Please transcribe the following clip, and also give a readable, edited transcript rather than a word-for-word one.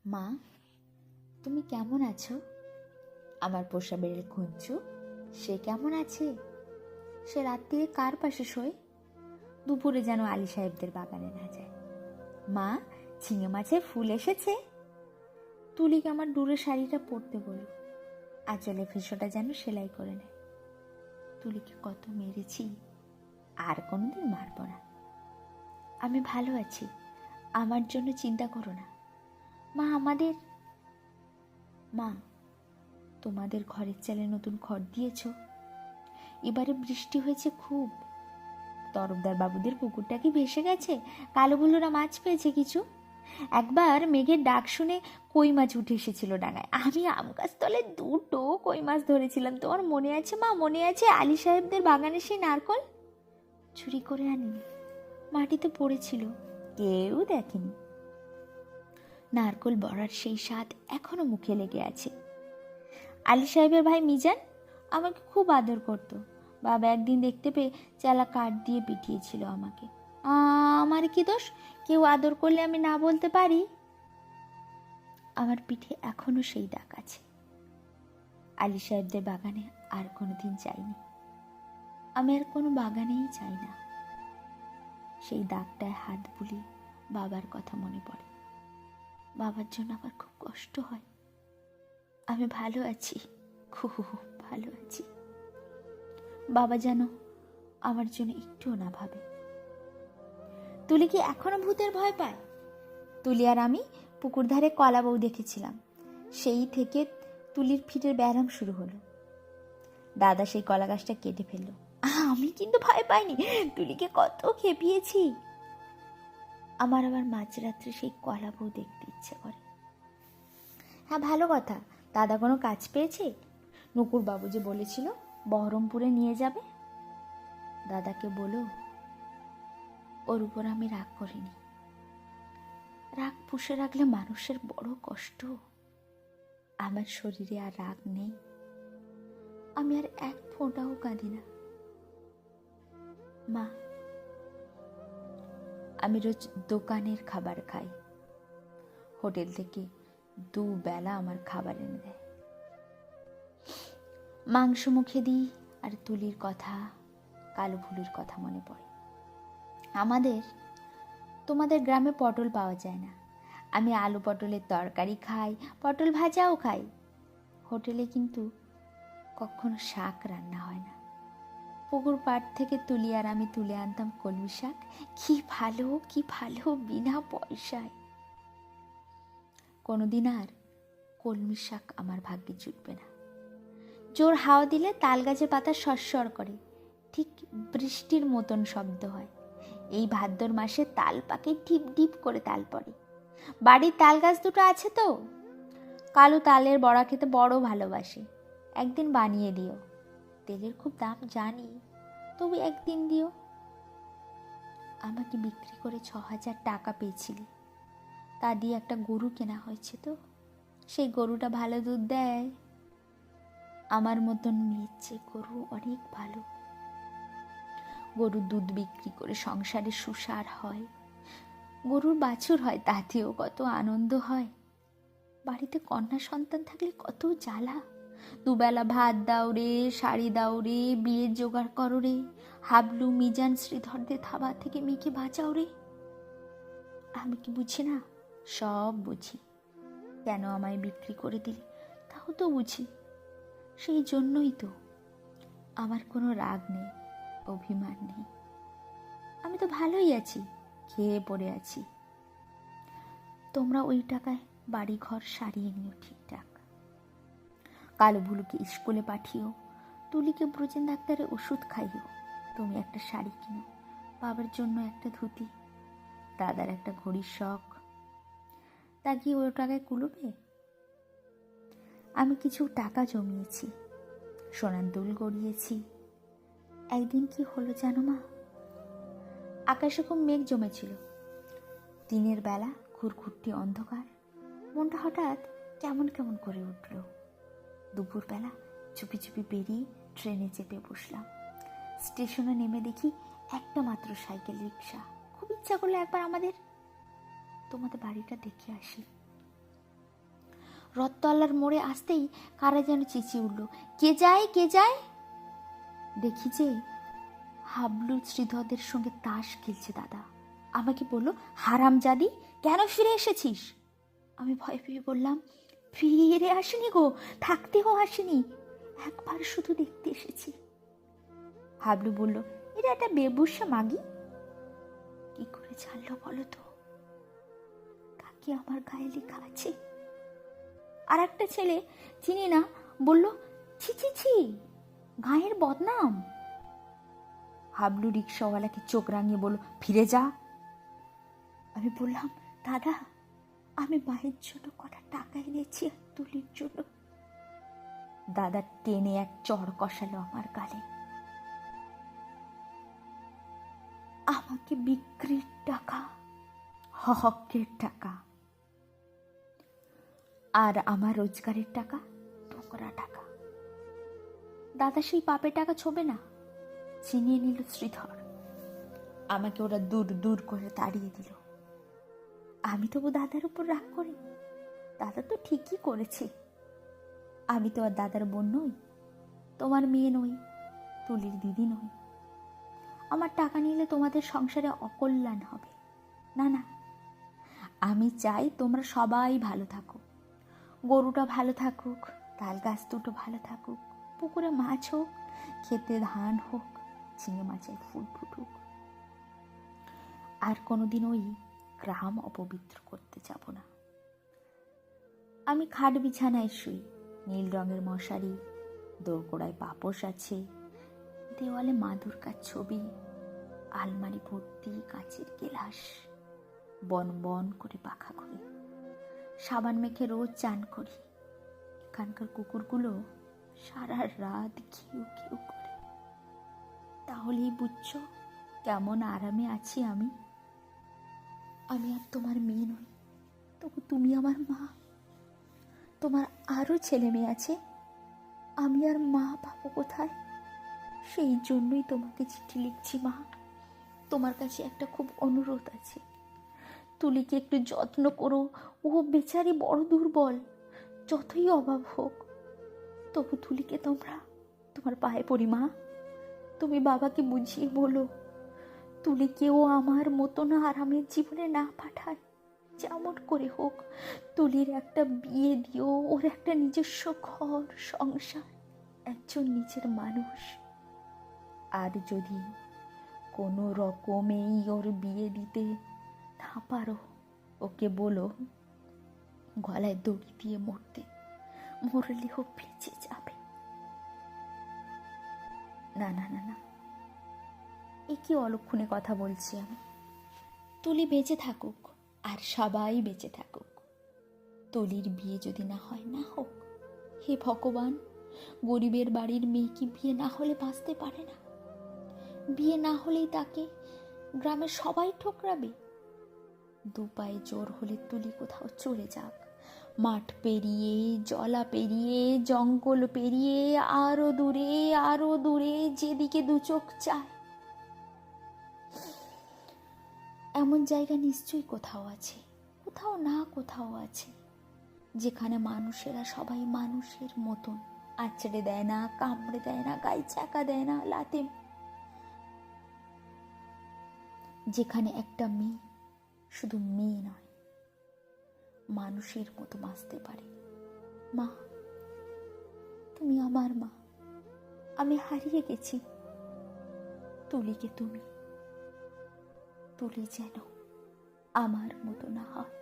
মা, তুমি কেমন আছো? আমার পোষা বেড়েল কুঞ্চু, সে কেমন আছে? সে রাত্রিরে কার পাশে শোয়? দুপুরে যেন আলী সাহেবদের বাগানে না যায়। মা, ঝিঙে মাছের ফুল এসেছে। তুলিকে আমার দূরে শাড়িটা পরতে বলো, আঁচলে ফেসোটা যেন সেলাই করে নেয়। তুলিকে কত মেরেছি, আর কোনোদিন মারব না। আমি ভালো আছি, আমার জন্য চিন্তা করো না। মা, তোমাদের ঘরের চালে নতুন খড় দিয়েছ? এবারে বৃষ্টি হয়েছে খুব। তরফদার বাবুদের পুকুরটা কি ভেসে গেছে? কালো বুলোরা মাছ পেয়েছে কিছু? একবার মেঘের ডাক শুনে কই মাছ উঠে এসেছিল ডাঙায়। আমি আম গাছ তলে 2টো কই মাছ ধরেছিলাম। তোমার মনে আছে মা? মনে আছে আলী সাহেবদের বাগানে সেই নারকল? চুরি করে আনিনি, মাটিতে পড়েছিল, কেউ দেখেনি। নারকল বড়ার সেই স্বাদ এখনো মুখে লেগে আছে। আলী সাহেবের ভাই মিজান আমাকে খুব আদর করত। বাবা একদিন দেখতে পেয়ে চেলা কাঠ দিয়ে পিটিয়েছিল আমাকে। আমার কি দোষ? কেউ আদর করলে আমি না বলতে পারি? আমার পিঠে এখনো সেই দাগ আছে। আলী সাহেবদের বাগানে আর কোনোদিন যাইনি। আমি আর কোনো বাগানেই যাই না। সেই দাগটায় হাত বুলি বাবার কথা মনে পড়ে। বাবার জন্য আমার খুব কষ্ট হয়। আমি ভালো আছি, খুব ভালো আছি। বাবা যেন আমার জন্য একটুও না ভাবে। তুলি কি এখনো ভূতের ভয় পায়? তুলি আর আমি পুকুর ধারে কলা বউ দেখেছিলাম। সেই থেকে তুলির ফিটের ব্যায়াম শুরু হলো। দাদা সেই কলা গাছটা কেটে ফেললো। আমি কিন্তু ভয় পাইনি, তুলিকে কত খেপিয়েছি। আমার আবার মাঝরাত্রে সেই কলা বউ দেখতে ইচ্ছে করে। হ্যাঁ, ভালো কথা। দাদা কোনো কাজ পেয়েছে? নকুর বাবু যে বলেছিল বহরমপুরে নিয়ে যাবে। দাদাকে বলো ওর উপর আমি রাগ করিনি। রাগ পুষে রাখলে মানুষের বড় কষ্ট। আমার শরীরে আর রাগ নেই। আমি আর এক ফোঁটাও কাঁদি না। মা, আমি রোজ দোকানের খাবার খাই। হোটেল থেকে 2 বেলা আমার খাবার এনে দেয়। মাংস মুখে দিই আর তুলির কথা, কালো ভুলির কথা মনে পড়ে। তোমাদের গ্রামে পটল পাওয়া যায় না। আমি আলু পটলের তরকারি খাই, পটল ভাজাও খাই। হোটেলে কিন্তু কখনো শাক রান্না হয় না। পুকুর পাড় থেকে তুলি আর আমি তুলে আনতাম কলমি শাক। কি ভালো, কি ভালো, বিনা পয়সায়। কোনোদিন আর কলমি শাক আমার ভাগ্যে জুটবে না। জোর হাওয়া দিলে তাল গাছের পাতা সরসর করে, ঠিক বৃষ্টির মতন শব্দ হয়। এই ভাদ্র মাসে তাল পাকে, টিপ ডিপ করে তাল পড়ে। বাড়ির তাল গাছ 2টো আছে তো। কালু তালের বড়া খেতে বড় ভালোবাসে। একদিন বানিয়ে দিও। তেলের খুব দাম জানি, তবু একদিন দিও। আমাকে বিক্রি করে 6,000 টাকা পেয়েছিলি, তা দিয়ে একটা গরু কেনা হয়েছে তো। সেই গরুটা ভালো দুধ দেয়। আমার মতন মেয়ের চেয়ে গরু অনেক ভালো। গরুর দুধ বিক্রি করে সংসারে সুসার হয়। গরুর বাছুর হয়, তাতেও কত আনন্দ হয়। বাড়িতে কন্যা সন্তান থাকলে কত জ্বালা। 2 বেলা ভাত দাও রে, শাড়ি দাও রে, বিয়ের জোগাড় করো রে, হাবলু মিজান শ্রীধরদের থাবা থেকে মেয়েকে বাঁচাও রে। আমি কি বুঝি না? সব বুঝি। কেন আমায় বিক্রি করে দিলে তাও তো বুঝি। সেই জন্যই তো আমার কোনো রাগ নেই, অভিমান নেই। আমি তো ভালোই আছি, খেয়ে পড়ে আছি। তোমরা ওই টাকায় বাড়ি ঘর সারিয়ে নিও ঠিকঠাক। কালো ভুলুকে স্কুলে পাঠিও, তুলিকে ব্রজেন ডাক্তারের ওষুধ খাইও। তুমি একটা শাড়ি কিনো, বাবার জন্য একটা ধুতি, দাদার একটা ঘড়ির শখ। তা কি ওই টাকায় কুলোবে? আমি কিছু টাকা জমিয়েছি, সোনার দুল গড়িয়েছি। একদিন কি হলো জানো মা? আকাশে খুব মেঘ জমেছিল। দিনের বেলা ঘুরঘুরটি অন্ধকার। মনটা হঠাৎ কেমন কেমন করে উঠল। দুপুরবেলা চুপি চুপি বেরিয়ে ট্রেনে চেপে বসলাম। স্টেশনে নেমে দেখি একটা মাত্র সাইকেল রিক্সা। খুব ইচ্ছা করলো একবার তোমাদের বাড়িটা দেখে আসি। রথতলার মোড়ে আসতেই কারা যেন চেঁচিয়ে উঠল, কে যায় কে যায়। দেখি যে হাবলু শ্রীধরদের সঙ্গে তাস খেলছে দাদা। আমাকে বলল, হারামজাদি, কেন ফিরে এসেছিস? আমি ভয় পেয়ে বললাম, ফিরে আসিনি গো, থাকতেও আসিনি, একবার শুধু দেখতে এসেছি। হাবলু বলল, এটা একটা বেবুসা মাগি। কি করে জানলো বলো তো? তাকে আমার গায়ে লেখা আছে। আর একটা ছেলে চিনি না বলল, ছি ছি ছি, গায়ের বদনাম। হাবলু রিক্সাওয়ালাকে চোখ রাঙিয়ে বলল, ফিরে যা। আমি বললাম, দাদা, আমি মায়ের জন্য কটা টাকা এনেছি তুলির জন্য। দাদা টেনে এক চড় কষালো আমার গালে। আমাকে বিক্রির টাকা, হকের টাকা, আর আমার রোজগারের টাকা টোকরা টাকা। দাদা সেই পাপের টাকা ছোবে না। চিনিয়ে নিল শ্রীধর। আমাকে ওরা দূর দূর করে তাড়িয়ে দিল। আমি তবু দাদার উপর রাগ করি। দাদা তো ঠিকই করেছে। আমি তো আর দাদার বোন নই, তোমার মেয়ে নই, তুলির দিদি নই। আমার টাকা নিলে তোমাদের সংসারে অকল্যাণ হবে। না না, আমি চাই তোমরা সবাই ভালো থাকো। গরুটা ভালো থাকুক, তাল গাছ দুটো ভালো থাকুক, পুকুরে মাছ হোক, খেতে ধান হোক, ঝিঙে মাছের ফুল ফুটুক। আর কোনোদিন ওই গ্রাম অপবিত্র করতে যাব না। আমি খাট বিছানায় শুই, নীল রঙের মশারি, দোরগোড়ায় পাপোশ আছে, দেওয়ালে মা দুর্গার ছবি, আলমারি ভর্তি কাচের গেলাস, বন বন করে পাখা করি, সাবান মেখে রোজ চান করি। এখানকার কুকুরগুলো সারা রাত ঘিউ ঘিউ করে। তাহলেই বুঝছো কেমন আরামে আছি আমি। আমি আর তোমার মেয়ে নই, তবু তুমি আমার মা। তোমার আরো ছেলে মেয়ে আছে, আমি আর মা পাবো কোথায়? সেই জন্যই তোমাকে চিঠি লিখছি মা। তোমার কাছে একটা খুব অনুরোধ আছে, তুলিকে একটু যত্ন করো। ও বেচারি বড় দুর্বল, যতই অভাব হোক, তবু তুলিকে তোমার পায়ে পড়ি মা। তুমি বাবাকে বুঝিয়ে বলো, তুলিকেও আমার মতো না আরামের জীবনে না পাঠায়। যেমন করে হোক তুলির একটা বিয়ে দিও, ওর একটা নিজস্ব ঘর সংসার, একজন নিজের মানুষ। আর যদি কোনো রকমেই ওর বিয়ে দিতে না পারো, ওকে বলো গলায় দড়ি দিয়ে মরতে, মরলেও বেঁচে যাবে। না না না না, এ কি অলক্ষণে কথা বলছি আমি। তুলি বেঁচে থাকুক, আর সবাই বেঁচে থাকুক। তুলির বিয়ে যদি না হয়, না হোক। হে ভগবান, গরিবের বাড়ির মেয়ে কি বিয়ে না হলে বাঁচতে পারে না? বিয়ে না হলেই তাকে গ্রামের সবাই ঠোকরাবে। দু পায়ে জোর হলে তুলি কোথাও চলে যাক, মাঠ পেরিয়ে, জলা পেরিয়ে, জঙ্গল পেরিয়ে, আরো দূরে আরো দূরে, যেদিকে দু চোখ চায়। এমন জায়গা নিশ্চয়ই কোথাও আছে, কোথাও না কোথাও আছে, যেখানে মানুষেরা সবাই মানুষের মতন, আঁচড়ে দেয় না, কামড়ে দেয় না, গায়ে চাকা দেয় না, লাতে। যেখানে একটা মেয়ে শুধু মেয়ে নয়, মানুষের মতো বাঁচতে পারে। মা, তুমি আমার মা। আমি হারিয়ে গেছি। তুলিকে তুমি, তুলি যেন আমার মতো না হয়।